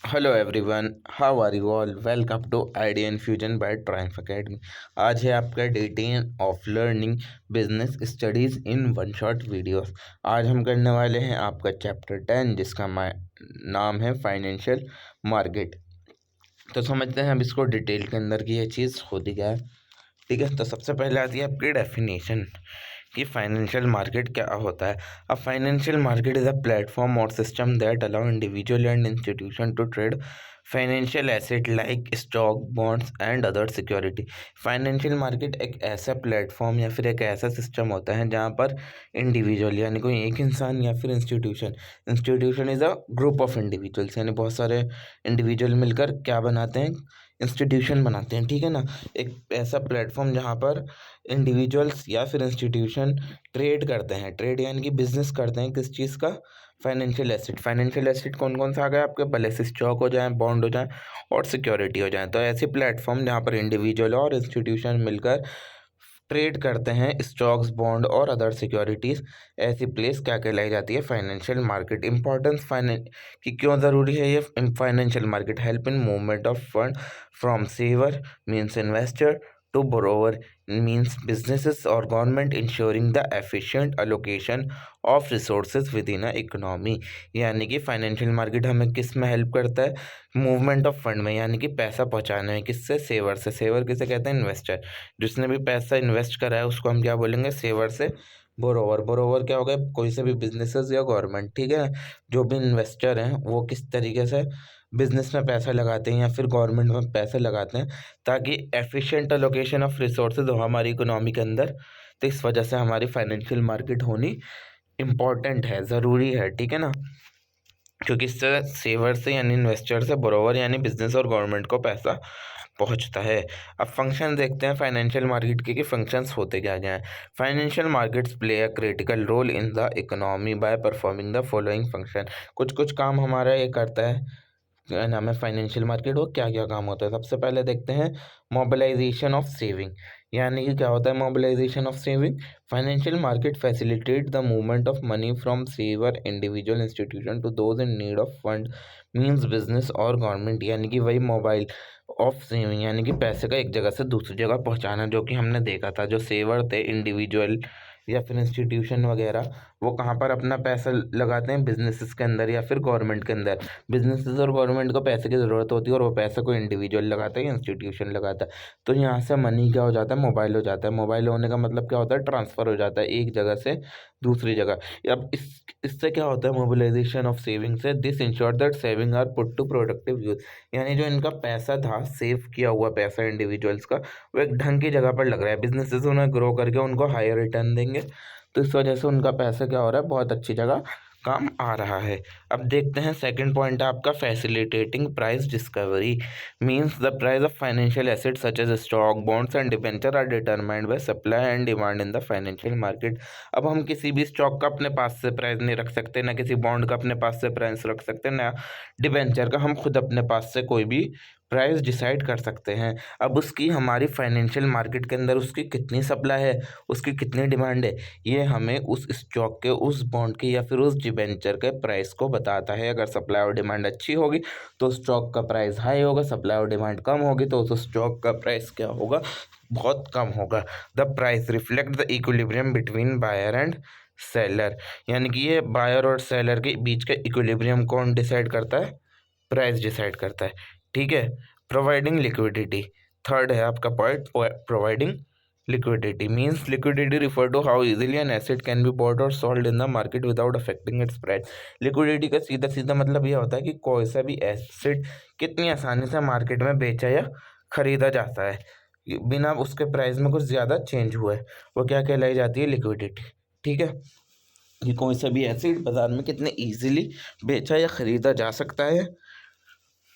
Hello everyone, how are you all? Welcome to Idea Infusion by Triumph Academy. आज है आपका day 10 ऑफ learning business studies in one shot videos. आज हम करने वाले हैं आपका चैप्टर 10 जिसका नाम है फाइनेंशियल मार्केट। तो समझते हैं अब इसको डिटेल के अंदर कि ये चीज़ होती क्या है। ठीक है, तो सबसे पहले आती है आपकी डेफिनेशन कि फाइनेंशियल मार्केट क्या होता है। A financial market is a platform और system that allow individual and institution to trade financial asset like stock, bonds and other security. Financial market एक ऐसा प्लेटफॉर्म या फिर एक ऐसा सिस्टम होता है जहाँ पर इंडिविजुअल यानी कोई एक इंसान या फिर institution is a group of individuals, यानी बहुत सारे इंडिविजुअल मिलकर क्या बनाते हैं, इंस्टीट्यूशन बनाते हैं। ठीक है ना, एक ऐसा प्लेटफॉर्म जहाँ पर इंडिविजुअल्स या फिर इंस्टीट्यूशन ट्रेड करते हैं। ट्रेड यानी कि बिजनेस करते हैं किस चीज़ का? Financial asset. फाइनेंशियल एसेट कौन कौन सा आ गया आपके? भले से स्टॉक हो जाए, बॉन्ड हो जाए और सिक्योरिटी हो जाए। तो ऐसे प्लेटफॉर्म जहाँ पर इंडिविजुअल और इंस्टीट्यूशन मिलकर ट्रेड करते हैं स्टॉक्स, बॉन्ड और अदर सिक्योरिटीज़, ऐसी प्लेस क्या कहलाई जाती है? Financial market. इंपॉर्टेंस फाइनेंस कि क्यों ज़रूरी है ये financial market? Help in movement of fund from saver means investor to borrower means businesses or government ensuring the efficient allocation of resources within a economy। यानी कि फाइनेंशियल मार्केट हमें किस में हेल्प करता है? मूवमेंट ऑफ फंड में, यानी कि पैसा पहुंचाने में। किससे? सेवर से। सेवर किसे कहते हैं? इन्वेस्टर। जिसने भी पैसा इन्वेस्ट करा है उसको हम क्या बोलेंगे? सेवर से। बोरोवर। बोरोवर क्या हो गया? कोई से भी बिजनेसेस या गवर्नमेंट। ठीक है, जो भी इन्वेस्टर हैं वो किस तरीके से बिजनेस में पैसा लगाते हैं या फिर गवर्नमेंट में पैसा लगाते हैं ताकि एफिशिएंट अलोकेशन ऑफ रिसोर्सेज हो हमारी इकोनॉमी के अंदर। तो इस वजह से हमारी फाइनेंशियल मार्केट होनी इम्पॉर्टेंट है, ज़रूरी है। ठीक है ना, क्योंकि इससे सेवर से यानी इन्वेस्टर से बोरोवर यानी बिजनेस और गवर्नमेंट को पैसा पहुंचता है। अब फंक्शन देखते हैं फाइनेंशियल मार्केट के कि फंक्शंस होते क्या क्या हैं। Financial markets play a critical role in the economy by performing the following function. कुछ कुछ काम हमारा ये करता है, क्या नाम है, फाइनेंशियल मार्केट। हो क्या क्या काम होता है? सबसे पहले देखते हैं मोबिलाइजेशन ऑफ सेविंग। यानी कि क्या होता है mobilization of saving? Financial market facilitate the movement of money from saver individual institution to those in need of fund means business और गवर्नमेंट। यानी कि वही मोबाइल ऑफ सेविंग यानी कि पैसे का एक जगह से दूसरी जगह पहुंचाना, जो कि हमने देखा था जो सेवर थे इंडिविजुअल या फिर इंस्टीट्यूशन वगैरह, वो कहाँ पर अपना पैसा लगाते हैं? बिजनेसेस के अंदर या फिर गवर्नमेंट के अंदर। बिजनेसेस और गवर्नमेंट को पैसे की ज़रूरत होती है और वो पैसे को इंडिविजुअल लगाता है या इंस्टीट्यूशन लगाता है। तो यहाँ से मनी क्या हो जाता है? मोबाइल हो जाता है। मोबाइल होने का मतलब क्या होता है? ट्रांसफ़र हो जाता है एक जगह से दूसरी जगह। अब इससे क्या होता है मोबिलाइजेशन ऑफ सेविंग से? This ensure that saving are put to productive use. यानी जो इनका पैसा था, सेव किया हुआ पैसा इंडिविजुअल्स का, वो एक ढंग की जगह पर लग रहा है। बिजनेसेस उन्हें ग्रो करके उनको हायर रिटर्न देंगे, तो इस वजह से उनका पैसा क्या हो रहा है? बहुत अच्छी जगह काम आ रहा है। अब देखते हैं सेकंड पॉइंट है आपका facilitating price discovery. Means the price of financial assets such as stock, bonds and debenture are determined by supply and demand in the financial market. अब हम किसी भी स्टॉक का अपने पास से प्राइस नहीं रख सकते, ना किसी बॉन्ड का अपने पास से प्राइस रख सकते, ना डिबेंचर का। हम खुद अपने पास से कोई भी प्राइस डिसाइड कर सकते हैं। अब उसकी हमारी फाइनेंशियल मार्केट के अंदर उसकी कितनी सप्लाई है, उसकी कितनी डिमांड है, ये हमें उस स्टॉक के, उस बॉन्ड के या फिर उस डिबेंचर के प्राइस को बताता है। अगर सप्लाई और डिमांड अच्छी होगी तो स्टॉक का प्राइस हाई होगा, सप्लाई और डिमांड कम होगी तो उस स्टॉक का प्राइस क्या होगा? बहुत कम होगा। The price reflect the equilibrium between buyer and seller. यानी कि ये बायर और सेलर के बीच का इक्विलिब्रियम कौन डिसाइड करता है? प्राइस डिसाइड करता है। ठीक है, प्रोवाइडिंग लिक्विडिटी। थर्ड है आपका point, providing liquidity means liquidity refer to how easily an asset can be bought और sold in the market without affecting its price. Liquidity का सीधा सीधा मतलब ये होता है कि कोई सा भी एसेट कितनी आसानी से मार्केट में बेचा या खरीदा जाता है बिना उसके प्राइस में कुछ ज़्यादा चेंज हुए, वो क्या कहलाई जाती है? लिक्विडिटी। ठीक है, कि कोई सा भी एसेट बाजार में कितने इजीली बेचा या खरीदा जा सकता है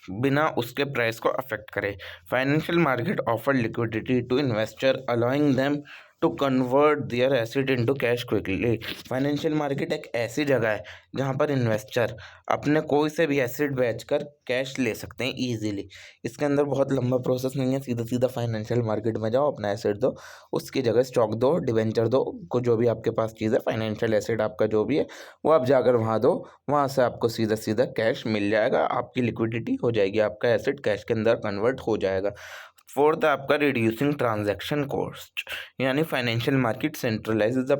बिना उसके प्राइस को अफेक्ट करे। Financial market offer liquidity to investor allowing them to convert their asset into cash quickly. Financial market एक ऐसी जगह है जहाँ पर इन्वेस्टर अपने कोई से भी एसेट बेचकर कैश ले सकते हैं ईजिली। इसके अंदर बहुत लंबा प्रोसेस नहीं है, सीधा सीधा फाइनेंशियल मार्केट में जाओ, अपना एसेट दो, उसकी जगह स्टॉक दो, डिवेंचर दो, को जो भी आपके पास चीज़ है, फाइनेंशियल एसेट आपका जो भी है वो आप जाकर वहाँ दो, वहाँ से आपको सीधा सीधा कैश मिल जाएगा, आपकी लिक्विडिटी हो जाएगी, आपका एसेट कैश के अंदर कन्वर्ट हो जाएगा। फोर्थ आपका रिड्यूसिंग ट्रांजैक्शन कॉस्ट, यानी financial market centralizes the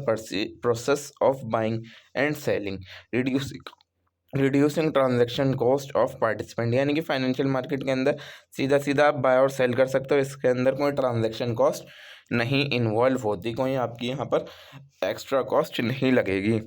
process of buying and selling, reducing transaction cost of participant, यानी कि फाइनेंशियल मार्केट के अंदर सीधा सीधा आप बाय और सेल कर सकते हो, इसके अंदर कोई ट्रांजैक्शन कॉस्ट नहीं इन्वॉल्व होती, कोई आपकी यहाँ पर एक्स्ट्रा कॉस्ट नहीं लगेगी।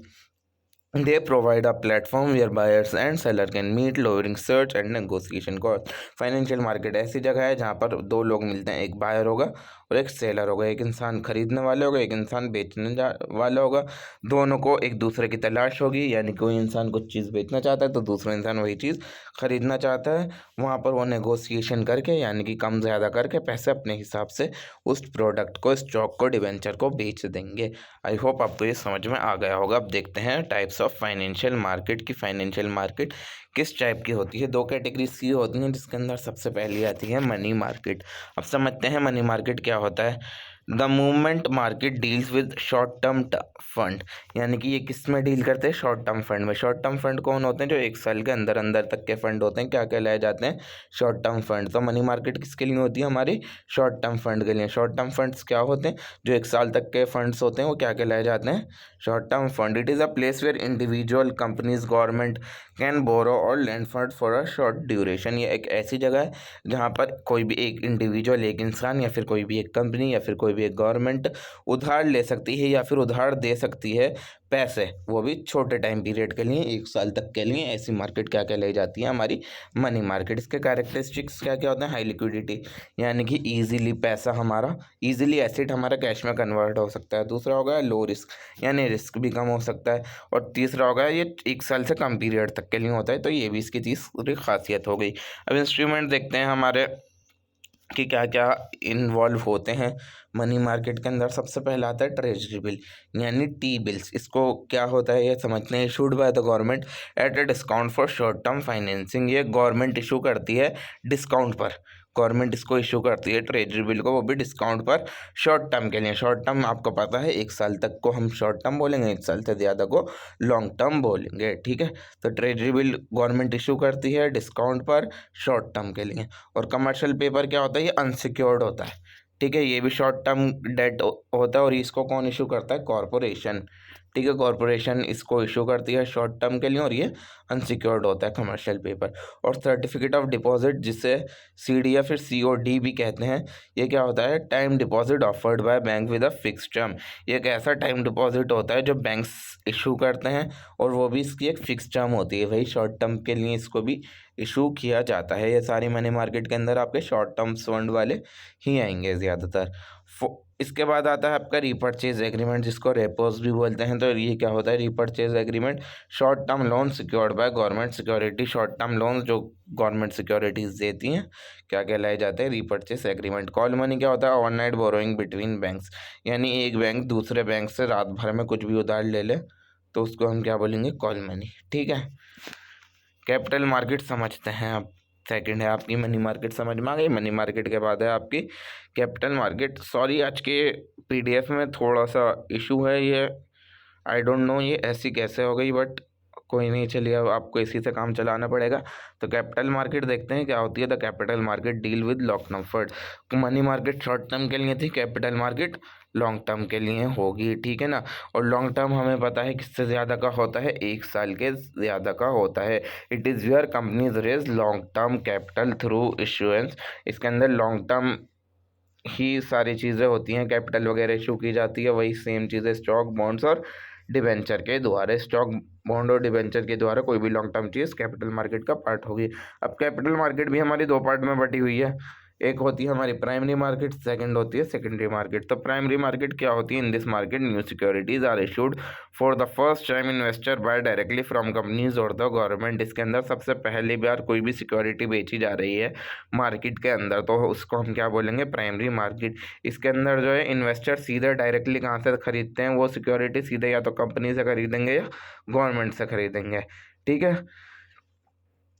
They provide a platform where buyers and seller can meet, lowering search and negotiation cost। Financial market ऐसी जगह है जहाँ पर दो लोग मिलते हैं, एक बायर होगा और एक सेलर होगा, एक इंसान खरीदने वाले होगा, एक इंसान बेचने वाला होगा, दोनों को एक दूसरे की तलाश होगी, यानी कोई इंसान कुछ चीज़ बेचना चाहता है तो दूसरा इंसान वही चीज़ खरीदना चाहता है, वहाँ पर वो नेगोशिएशन करके यानी कि कम ज़्यादा करके पैसे अपने हिसाब से उस प्रोडक्ट को, स्टॉक को, डिवेंचर को बेच देंगे। आई होप आपको ये समझ में आ गया होगा। अब देखते हैं टाइप्स ऑफ फाइनेंशियल मार्केट की फाइनेंशियल मार्केट किस टाइप की होती है। दो कैटेगरीज की होती हैं, जिसके अंदर सबसे पहली आती है मनी मार्केट। अब समझते हैं मनी मार्केट क्या होता है। The movement market deals with short term fund, यानी कि ये किस में डील करते हैं, शॉर्ट टर्म फंड में। शॉर्ट टर्म फंड कौन होते हैं, जो एक साल के अंदर अंदर तक के फंड होते हैं, क्या कहलाए जाते हैं, शॉर्ट टर्म फंड। तो मनी मार्केट किसके लिए होती है, हमारी शॉर्ट टर्म फंड के लिए। शॉर्ट टर्म फंड्स क्या होते हैं, जो एक साल तक के फंड्स होते हैं, वो क्या कहलाए जाते हैं, short term fund. It is a place where individual, companies, government can borrow और lend fund for a short duration. ये एक ऐसी जगह है जहाँ पर कोई भी एक इंडिविजुअल, एक इंसान या फिर कोई भी एक कंपनी या फिर कोई भी एक गवर्नमेंट उधार ले सकती है या फिर उधार दे सकती है पैसे, वो भी छोटे टाइम पीरियड के लिए, एक साल तक के लिए। ऐसी मार्केट क्या कहलाई जाती है, हमारी मनी मार्केट। इसके कैरेक्टरिस्टिक्स क्या क्या होते हैं, हाई लिक्विडिटी, यानी कि ईजिली पैसा हमारा, ईजिली एसेट हमारा कैश में कन्वर्ट हो सकता है। दूसरा होगा लो रिस्क, यानी रिस्क भी कम हो सकता है। और तीसरा होगा ये एक साल से कम पीरियड तक के लिए होता है, तो ये भी इसकी तीसरी खासियत हो गई। अब इंस्ट्रूमेंट देखते हैं हमारे कि क्या क्या इन्वॉल्व होते हैं मनी मार्केट के अंदर। सबसे पहला आता है ट्रेजरी बिल, यानी टी बिल्स। इसको क्या होता है ये समझते हैं। Issued by the government at a discount for short term financing, ये गवर्नमेंट इशू करती है डिस्काउंट पर, गवर्नमेंट इसको इशू करती है ट्रेजरी बिल को, वो भी डिस्काउंट पर, शॉर्ट टर्म के लिए। शॉर्ट टर्म आपको पता है, एक साल तक को हम शॉर्ट टर्म बोलेंगे, एक साल से ज़्यादा को लॉन्ग टर्म बोलेंगे, ठीक है। तो ट्रेजरी बिल गवर्नमेंट इशू करती है डिस्काउंट पर, शॉर्ट टर्म के लिए। और कमर्शियल पेपर क्या होता है, ये अनसिक्योर्ड होता है, ठीक है, ये भी शॉर्ट टर्म डेट होता है। और इसको कौन इशू करता है, कॉरपोरेशन, ठीक है, कॉरपोरेशन इसको इशू करती है शॉर्ट टर्म के लिए, और ये अनसिक्योर्ड होता है कमर्शियल पेपर। और सर्टिफिकेट ऑफ डिपॉजिट, जिसे सीडी या फिर सीओडी भी कहते हैं, ये क्या होता है, time deposit offered by bank with a fixed term. ये एक ऐसा टाइम डिपॉजिट होता है जो बैंक्स इशू करते हैं, और वो भी इसकी एक फिक्स टर्म होती है, वही शॉर्ट टर्म के लिए इसको भी इशू किया जाता है। ये सारी मनी मार्केट के अंदर आपके शॉर्ट टर्म फंड वाले ही आएंगे ज़्यादातर। इसके बाद आता है आपका रीपर्चेज एग्रीमेंट, जिसको रेपोज भी बोलते हैं। तो ये क्या होता है, repurchase agreement, short term loan secured by government security. Short term loan जो गवर्नमेंट सिक्योरिटीज देती हैं, क्या कहलाए जाते हैं, रीपर्चेज एग्रीमेंट। कॉल मनी क्या होता है, ओवरनाइट बोरोइंग बिटवीन बैंक्स, यानी एक बैंक दूसरे बैंक से रात भर में कुछ भी उधार ले ले तो उसको हम क्या बोलेंगे, कॉल मनी, ठीक है। कैपिटल मार्केट समझते हैं अब। सेकंड है आपकी मनी मार्केट, समझ में आ गई। मनी मार्केट के बाद है आपकी कैपिटल मार्केट। सॉरी, आज के पीडीएफ में थोड़ा सा इशू है, ये आई डोंट नो ये ऐसी कैसे हो गई, बट कोई नहीं, चलिए अब आपको इसी से काम चलाना पड़ेगा। तो कैपिटल मार्केट देखते हैं क्या होती है। The capital market deal with long term fund. Money market short term के लिए थी, कैपिटल मार्केट लॉन्ग टर्म के लिए होगी, ठीक है ना। और लॉन्ग टर्म हमें पता है किससे ज़्यादा का होता है, एक साल के ज़्यादा का होता है। It is where companies raise long term capital through issuance. इसके अंदर लॉन्ग टर्म ही सारी चीज़ें होती हैं, कैपिटल वगैरह इशू की जाती है, वही सेम चीज़ें स्टॉक, बॉन्ड्स और डिबेंचर के द्वारा। स्टॉक, बॉन्ड और डिबेंचर के द्वारा कोई भी लॉन्ग टर्म चीज़ कैपिटल मार्केट का पार्ट होगी। अब कैपिटल मार्केट भी हमारी दो पार्ट में बटी हुई है। एक होती है हमारी प्राइमरी मार्केट, सेकंड होती है सेकेंडरी मार्केट। तो प्राइमरी मार्केट क्या होती है? In this market new securities are issued for the first time investor buy directly from companies और द गवर्नमेंट। इसके अंदर सबसे पहली बार कोई भी सिक्योरिटी बेची जा रही है मार्केट के अंदर, तो उसको हम क्या बोलेंगे? Primary market. इसके अंदर जो है इन्वेस्टर सीधे डायरेक्टली कहाँ से खरीदते हैं? वो सिक्योरिटी सीधे या तो कंपनी से खरीदेंगे या गवर्नमेंट से खरीदेंगे, ठीक है।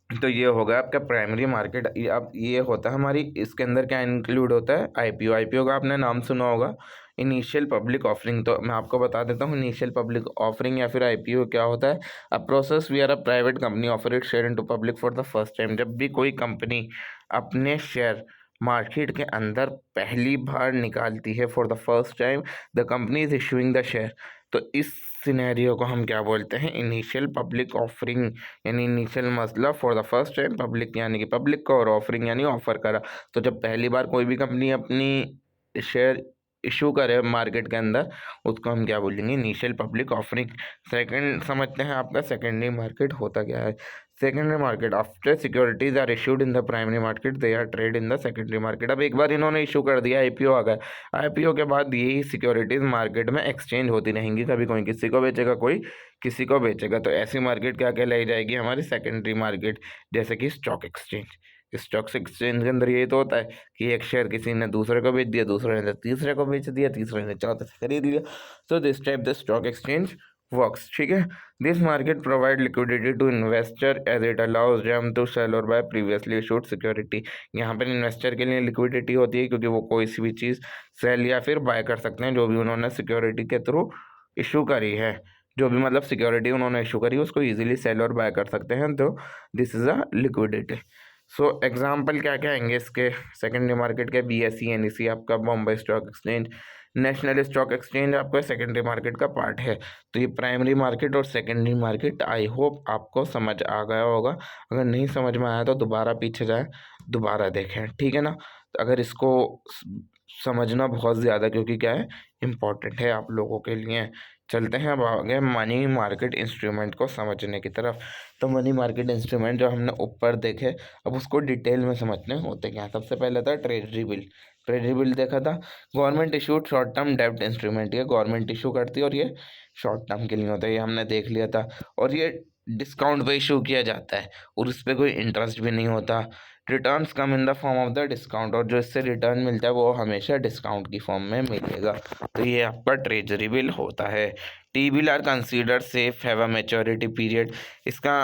तो ये होगा आपका प्राइमरी मार्केट। अब ये होता है हमारी, इसके अंदर क्या इंक्लूड होता है? आईपीओ। आईपीओ का आपने नाम सुना होगा, इनिशियल पब्लिक ऑफरिंग। तो मैं आपको बता देता हूँ इनिशियल पब्लिक ऑफरिंग या फिर आईपीओ क्या होता है। A process we are a private company offer it share into public for the first time. जब भी कोई कंपनी अपने शेयर मार्केट के अंदर पहली बार निकालती है, for the first time the company is issuing the share, तो इस सिनेरियो को हम क्या बोलते हैं? Initial public offering. यानी इनिशियल मतलब for the first time public, यानी कि पब्लिक को, और ऑफरिंग यानी ऑफर करा। तो जब पहली बार कोई भी कंपनी अपनी शेयर इशू करे मार्केट के अंदर, उसको हम क्या बोलेंगे? Initial public offering. सेकंड समझते हैं आपका सेकेंडरी मार्केट होता क्या है। Secondary market, after securities are issued in the primary market they are trade in the secondary market. अब एक बार इन्होंने इशू कर दिया, आईपीओ आ गया, आईपीओ के बाद यही सिक्योरिटीज मार्केट में एक्सचेंज होती रहेंगी। कभी कोई किसी को बेचेगा, कोई किसी को बेचेगा। तो ऐसी मार्केट क्या कहलाई जाएगी? हमारी सेकेंडरी मार्केट। जैसे कि स्टॉक एक्सचेंज। स्टॉक एक्सचेंज के अंदर यही तो होता है कि एक शेयर किसी ने दूसरे को बेच दिया, दूसरे ने तीसरे को बेच दिया, तीसरे ने चौथे से खरीद लिया। So this type the stock exchange works, ठीक है। This market provide liquidity to investor as it allows them to sell और बाय प्रीवियसली इशूड सिक्योरिटी। यहाँ पर इन्वेस्टर के लिए लिक्विडिटी होती है क्योंकि वो कोई सी भी चीज़ सेल या फिर बाय कर सकते हैं जो भी उन्होंने सिक्योरिटी के थ्रू इशू करी है। जो भी मतलब सिक्योरिटी उन्होंने इशू करी उसको इजीली सेल और बाय कर सकते हैं, तो this is a liquidity. So example क्या क्या आएंगे इसके सेकेंडरी मार्केट के? बीएसई, एनईसी आपका Bombay stock exchange, national stock exchange आपका सेकेंडरी मार्केट का पार्ट है। तो ये प्राइमरी मार्केट और सेकेंडरी मार्केट आई होप आपको समझ आ गया होगा। अगर नहीं समझ में आया तो दोबारा पीछे जाएं, दोबारा देखें, ठीक है ना। तो अगर इसको समझना बहुत ज़्यादा, क्योंकि क्या है, इम्पॉर्टेंट है आप लोगों के लिए। चलते हैं अब आगे मनी मार्केट इंस्ट्रूमेंट को समझने की तरफ। तो मनी मार्केट इंस्ट्रूमेंट जो हमने ऊपर देखे, अब उसको डिटेल में समझने होते क्या। सबसे पहले था ट्रेजरी बिल। ट्रेजरी बिल देखा था, गवर्नमेंट इशूड शॉर्ट टर्म डेब्ट इंस्ट्रूमेंट। ये गवर्नमेंट इशू करती है और ये शॉर्ट टर्म के लिए होता है, ये हमने देख लिया था। और ये डिस्काउंट पे इशू किया जाता है और उस पर कोई इंटरेस्ट भी नहीं होता। Returns come in the form of the discount, और जो इससे रिटर्न मिलता है वो हमेशा डिस्काउंट की फॉर्म में मिलेगा। तो ये आपका ट्रेजरी बिल होता है। T bill are consider safe, have a maturity period. इसका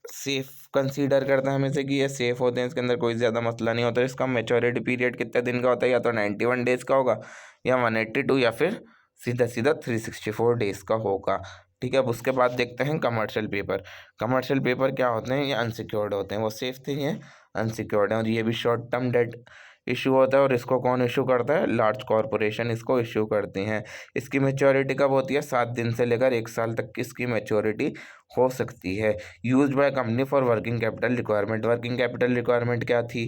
सेफ कंसीडर करते हैं हमें से कि ये सेफ होते हैं, इसके अंदर कोई ज़्यादा मसला नहीं होता। इसका मैच्योरिटी पीरियड कितने दिन का होता है? या तो 91 डेज़ का होगा, या 182, या फिर सीधा सीधा 364 डेज़ का होगा, ठीक है। अब उसके बाद देखते हैं कमर्शियल पेपर। कमर्शियल पेपर क्या होते हैं? ये अनसिक्योर्ड होते हैं, वो सेफ थे, ये अनसिक्योर्ड हैं। और ये भी शॉर्ट टर्म डेट इशू होता है, और इसको कौन इशू करता है? लार्ज कॉरपोरेशन इसको इशू करती हैं। इसकी मैच्योरिटी कब होती है? 7 दिन से लेकर 1 साल तक की इसकी मैच्योरिटी हो सकती है। Used by company for working capital requirement. Working capital requirement क्या थी?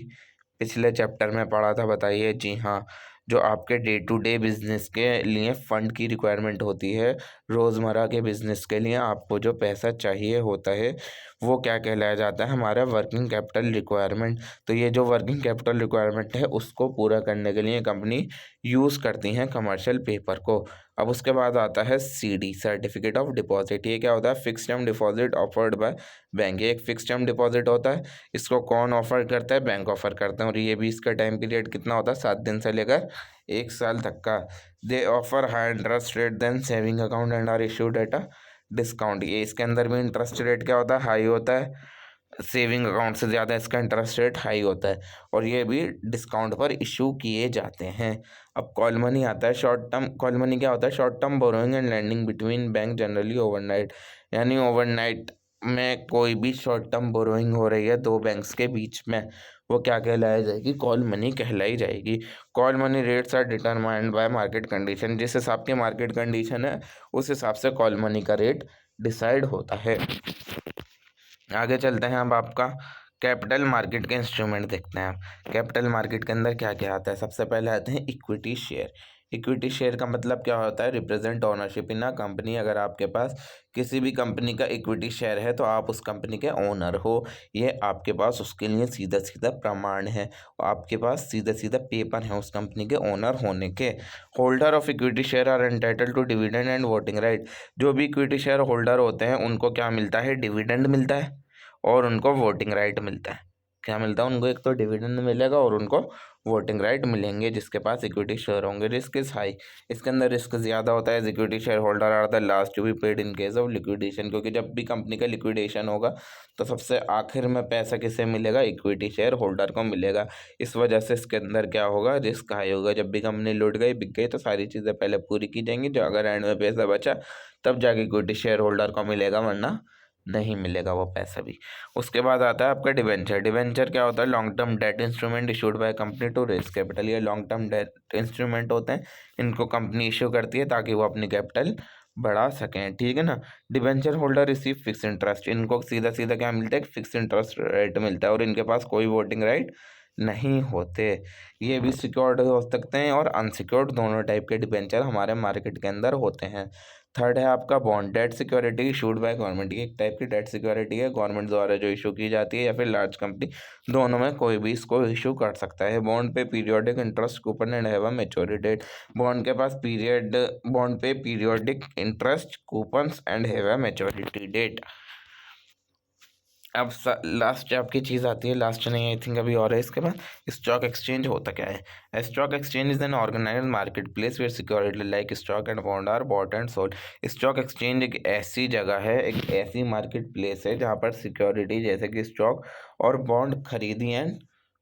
पिछले चैप्टर में पढ़ा था, बताइए। जी हाँ, जो आपके डे टू डे बिजनेस के लिए फंड की रिक्वायरमेंट होती है, रोज़मर्रा के बिजनेस के लिए आपको जो पैसा चाहिए होता है, वो क्या कहलाया जाता है? हमारा वर्किंग कैपिटल रिक्वायरमेंट। तो ये जो वर्किंग कैपिटल रिक्वायरमेंट है उसको पूरा करने के लिए कंपनी यूज़ करती हैं कमर्शियल पेपर को। अब उसके बाद आता है सीडी, सर्टिफिकेट ऑफ डिपॉजिट। ये क्या होता है? Fix term deposit offered by bank. ये एक फिक्स टर्म डिपॉजिट होता है, इसको कौन ऑफर करता है? बैंक ऑफर करते हैं। और ये भी इसका टाइम पीरियड कितना होता है? 7 दिन से लेकर 1 साल तक का। They offer high interest rate than saving account and are issued at a discount. ये इसके अंदर भी इंटरेस्ट रेट क्या होता है? हाई होता है। सेविंग अकाउंट से ज़्यादा इसका इंटरेस्ट रेट हाई होता है, और ये भी डिस्काउंट पर इशू किए जाते हैं। अब कॉल मनी आता है। शॉर्ट टर्म कॉल मनी क्या होता है? Short term borrowing and lending between bank, generally overnight. यानी ओवरनाइट में कोई भी शॉर्ट टर्म बोरोइंग हो रही है दो बैंक्स के बीच में, वो क्या कहलाई जाएगी? कॉल मनी कहलाई जाएगी। Call money rates are determined by market condition. जिस हिसाब की मार्केट कंडीशन है उस हिसाब से कॉल मनी का रेट डिसाइड होता है। आगे चलते हैं, अब आपका कैपिटल मार्केट के इंस्ट्रूमेंट देखते हैं। आप कैपिटल मार्केट के अंदर क्या क्या आता है? सबसे पहले आते हैं इक्विटी शेयर। इक्विटी शेयर का मतलब क्या होता है? Represent ownership in a company. अगर आपके पास किसी भी कंपनी का इक्विटी शेयर है तो आप उस कंपनी के ओनर हो। ये आपके पास उसके लिए सीधा सीधा प्रमाण है, आपके पास सीधा सीधा पेपर है उस कंपनी के ओनर होने के। Holder of equity share are entitle to dividend and voting right. जो भी इक्विटी शेयर होल्डर होते हैं उनको क्या मिलता है? डिविडेंड मिलता है और उनको वोटिंग राइट मिलता है। क्या मिलता है उनको? एक तो डिविडेंड मिलेगा और उनको वोटिंग राइट मिलेंगे जिसके पास इक्विटी शेयर होंगे। रिस्क इज हाई, इसके अंदर रिस्क ज़्यादा होता है। Equity share holder are the last to be paid in case of liquidation, क्योंकि जब भी कंपनी का लिक्विडेशन होगा तो सबसे आखिर में पैसा किसे मिलेगा? इक्विटी शेयर होल्डर को मिलेगा। इस वजह से इसके अंदर क्या होगा? रिस्क हाई होगा। जब भी कंपनी लुट गई, बिक गई, तो सारी चीज़ें पहले पूरी की जाएंगी, जो अगर एंड में पैसा बचा तब जाके इक्विटी शेयर होल्डर को मिलेगा, वरना नहीं मिलेगा वो पैसा भी। उसके बाद आता है आपका डिवेंचर। डिवेंचर क्या होता है? Long term debt instrument issued by company to raise capital. ये लॉन्ग टर्म डेट इंस्ट्रूमेंट होते हैं, इनको कंपनी इशू करती है ताकि वो अपनी कैपिटल बढ़ा सकें, ठीक है ना। Debenture holder receive fix interest, इनको सीधा सीधा क्या मिलता है? फिक्स इंटरेस्ट रेट मिलता है और इनके पास कोई वोटिंग राइट नहीं होते। ये भी सिक्योर्ड हो सकते हैं और अनसिक्योर्ड, दोनों टाइप के डिवेंचर हमारे मार्केट के अंदर होते हैं। थर्ड है आपका bond. Debt security issued by government. ये एक टाइप की डेट सिक्योरिटी है, गवर्नमेंट द्वारा जो इशू की जाती है या फिर लार्ज कंपनी, दोनों में कोई भी इसको इशू कर सकता है। Bond pay periodic interest coupon and have a maturity date. Bond के पास bond pay periodic interest coupons and have a maturity date. अब लास्ट आपकी चीज़ आती है, लास्ट नहीं आई थिंक अभी और है इसके बाद। स्टॉक एक्सचेंज होता क्या है? Stock exchange is an organized market place where security like stock and bond are bought and sold. Stock exchange एक ऐसी जगह है, एक ऐसी मार्केट प्लेस है जहाँ पर सिक्योरिटी जैसे कि स्टॉक और बॉन्ड खरीदी एंड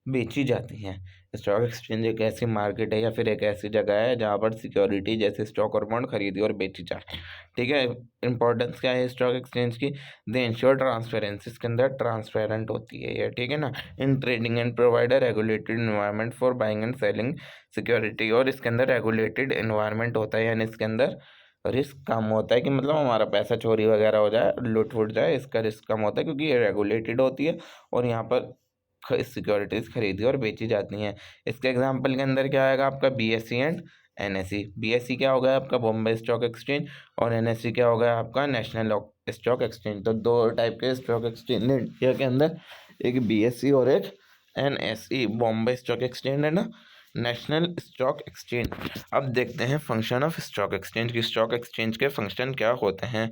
बेची जाती हैं। स्टॉक एक्सचेंज एक ऐसी मार्केट है या फिर एक ऐसी जगह है जहाँ पर सिक्योरिटी जैसे स्टॉक और बॉन्ड खरीदी और बेची जाए, ठीक है। इंपॉर्टेंस क्या है स्टॉक एक्सचेंज की? दे इंश्योर ट्रांसपेरेंसी, इसके अंदर ट्रांसपेरेंट होती है ये, ठीक है ना। In trading and provide a regulated environment for buying and selling security, और इसके अंदर रेगुलेटेड एनवायरनमेंट होता है, यानी इसके अंदर रिस्क कम होता है कि मतलब हमारा पैसा चोरी वगैरह हो जाए, लूट फूट जाए, इसका रिस्क कम होता है क्योंकि ये रेगुलेटेड होती है और यहाँ पर सिक्योरिटीज़ खरीदी और बेची जाती हैं। इसके एग्जांपल के अंदर क्या आएगा आपका? BSE and NSE. बीएसई क्या हो गया आपका? बॉम्बे स्टॉक एक्सचेंज, और एनएसई क्या हो गया आपका? National stock exchange. तो दो टाइप के स्टॉक एक्सचेंज इंडिया के अंदर, एक बीएसई और एक एनएसई। बॉम्बे स्टॉक एक्सचेंज है ना, नेशनल स्टॉक एक्सचेंज। अब देखते हैं फंक्शन ऑफ स्टॉक एक्सचेंज की। स्टॉक एक्सचेंज के फंक्शन क्या होते हैं?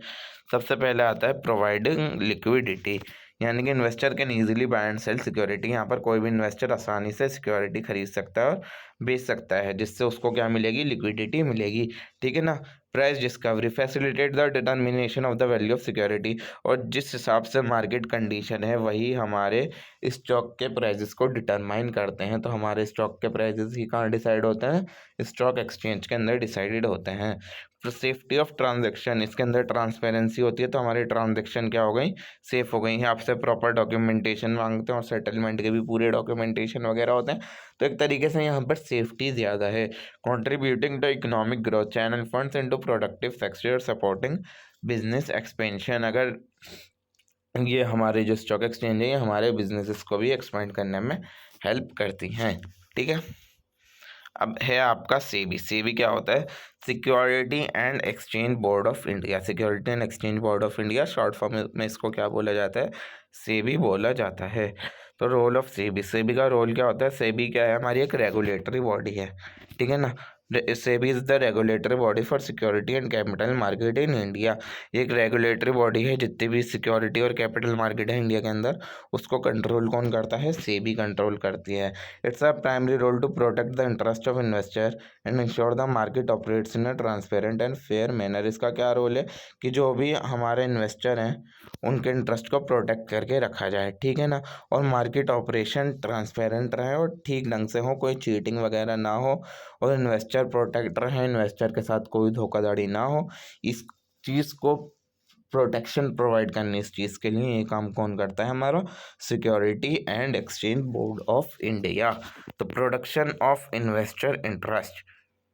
सबसे पहले आता है प्रोवाइडिंग लिक्विडिटी, यानी कि investor can easily buy and sell security. यहाँ पर कोई भी इन्वेस्टर आसानी से सिक्योरिटी खरीद सकता है और बेच सकता है, जिससे उसको क्या मिलेगी? लिक्विडिटी मिलेगी, ठीक है ना। Price discovery facilitate the determination of the value of security, और जिस हिसाब से मार्केट कंडीशन है वही हमारे स्टॉक के प्राइजेस को डिटरमाइन करते हैं। तो हमारे स्टॉक के प्राइजेस ही कहाँ डिसाइड होते हैं? स्टॉक एक्सचेंज के अंदर डिसाइडेड होते हैं। सेफ्टी ऑफ ट्रांजेक्शन, इसके अंदर ट्रांसपेरेंसी होती है, तो हमारी ट्रांजेक्शन क्या हो गई? सेफ हो गई हैं। आपसे प्रॉपर डॉक्यूमेंटेशन मांगते हैं और सेटलमेंट के भी पूरे डॉक्यूमेंटेशन वगैरह होते हैं, तो एक तरीके से यहाँ पर सेफ्टी ज़्यादा है। Contributing to economic growth, channel funds into productive sector, supporting business expansion. अगर ये हमारे जो स्टॉक एक्सचेंज है ये हमारे बिजनेसेस को भी एक्सपेंड करने में हेल्प करती हैं, ठीक है। अब है आपका सेबी। सेबी क्या होता है? Security and exchange board of India. Security and exchange board of India, short form में इसको क्या बोला जाता है? सेबी बोला जाता है। तो रोल ऑफ सेबी, सेबी का रोल क्या होता है? सेबी क्या है? हमारी एक रेगुलेटरी बॉडी है, ठीक है ना। SEBI is the regulatory body for security and capital market in India. एक रेगुलेटरी बॉडी है, जितनी भी सिक्योरिटी और कैपिटल मार्केट है इंडिया के अंदर उसको कंट्रोल कौन करता है? सेबी कंट्रोल करती है। It's a primary role to protect the interest of investor and ensure the market operates in a transparent and fair manner. इसका क्या रोल है? कि जो भी हमारे इन्वेस्टर हैं उनके इंटरेस्ट को प्रोटेक्ट करके रखा जाए, ठीक है ना। और मार्केट ऑपरेशन ट्रांसपेरेंट रहे और ठीक ढंग से हो, कोई चीटिंग वगैरह ना हो, और इन्वेस्टर प्रोटेक्ट रहे, इन्वेस्टर के साथ कोई धोखाधड़ी ना हो। इस चीज़ को प्रोटेक्शन प्रोवाइड करनी, इस चीज़ के लिए ये काम कौन करता है? हमारा security and exchange board of India. तो प्रोडक्शन ऑफ इन्वेस्टर इंटरेस्ट,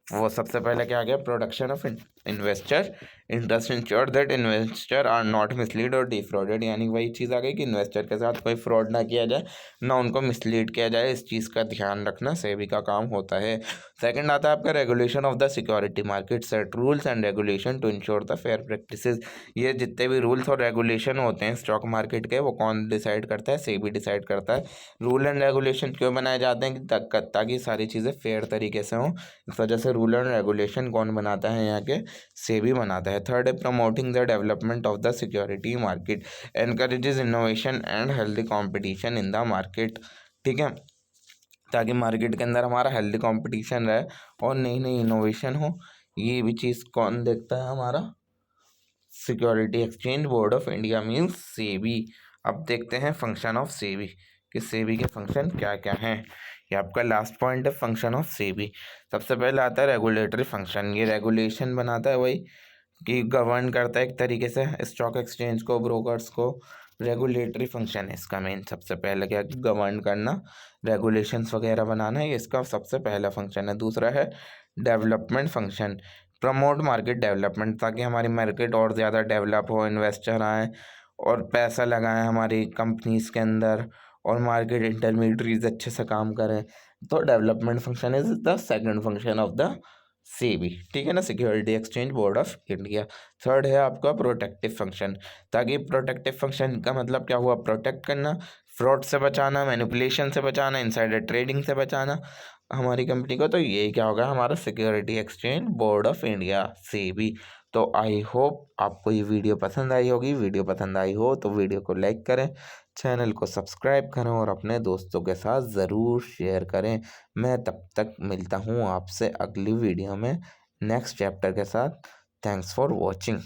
वो सबसे पहले क्या आ गया? Production of investor interest ensure that investor are not mislead और डिफ्रॉडेड, यानी वही चीज़ आ गई कि इन्वेस्टर के साथ कोई फ्रॉड ना किया जाए, ना उनको मिसलीड किया जाए, इस चीज़ का ध्यान रखना सेबी का काम होता है। सेकंड आता है आपका regulation of the security market, set rules and regulation to ensure the fair practices. ये जितने भी रूल्स और रेगुलेशन होते हैं स्टॉक मार्केट के, वो कौन डिसाइड करता है? सेबी डिसाइड करता है। रूल एंड रेगुलेशन क्यों बनाए जाते हैं? ताकि सारी चीज़ें फेयर तरीके से हों, इस वजह से रूल एंड रेगुलेशन कौन बनाता है? यहाँ के सेबी बनाता है। थर्ड है promoting the development of the security market, encourages innovation and healthy competition in the market. ठीक है, ताकि मार्केट के अंदर हमारा हेल्दी कंपटीशन रहे और नई नई इनोवेशन हो। ये भी चीज़ कौन देखता है? हमारा security exchange board of India means SEBI. अब देखते हैं फंक्शन ऑफ सेबी कि सेबी के फंक्शन क्या क्या हैं। ये आपका लास्ट पॉइंट है, फंक्शन ऑफ सेबी। सबसे पहले आता है रेगुलेटरी फंक्शन, ये रेगुलेशन बनाता है, वही कि गवर्न करता है एक तरीके से स्टॉक एक्सचेंज को, ब्रोकर्स को। रेगुलेटरी फंक्शन है इसका मेन, सबसे पहले क्या कि गवर्न करना, रेगुलेशंस वगैरह बनाना, ये इसका सबसे पहला फंक्शन है। दूसरा है development function, promote market development, ताकि हमारी मार्केट और ज़्यादा डेवलप हो, इन्वेस्टर आए और पैसा लगाएं हमारी कंपनीज के अंदर, और मार्केट इंटरमीडियरीज अच्छे से काम करें। तो development function is the second function of the SEBI. ठीक है ना, security exchange board of India. Third है आपका प्रोटेक्टिव फंक्शन, ताकि प्रोटेक्टिव फंक्शन का मतलब क्या हुआ? प्रोटेक्ट करना, फ्रॉड से बचाना, मैनिपुलेशन से बचाना, इनसाइडर ट्रेडिंग से बचाना हमारी कंपनी को। तो ये क्या होगा? हमारा security exchange board of India, SEBI. तो आई होप आपको ये वीडियो पसंद आई होगी। वीडियो पसंद आई हो तो वीडियो को लाइक करें, चैनल को सब्सक्राइब करें और अपने दोस्तों के साथ ज़रूर शेयर करें। मैं तब तक मिलता हूँ आपसे अगली वीडियो में नेक्स्ट चैप्टर के साथ। Thanks for watching.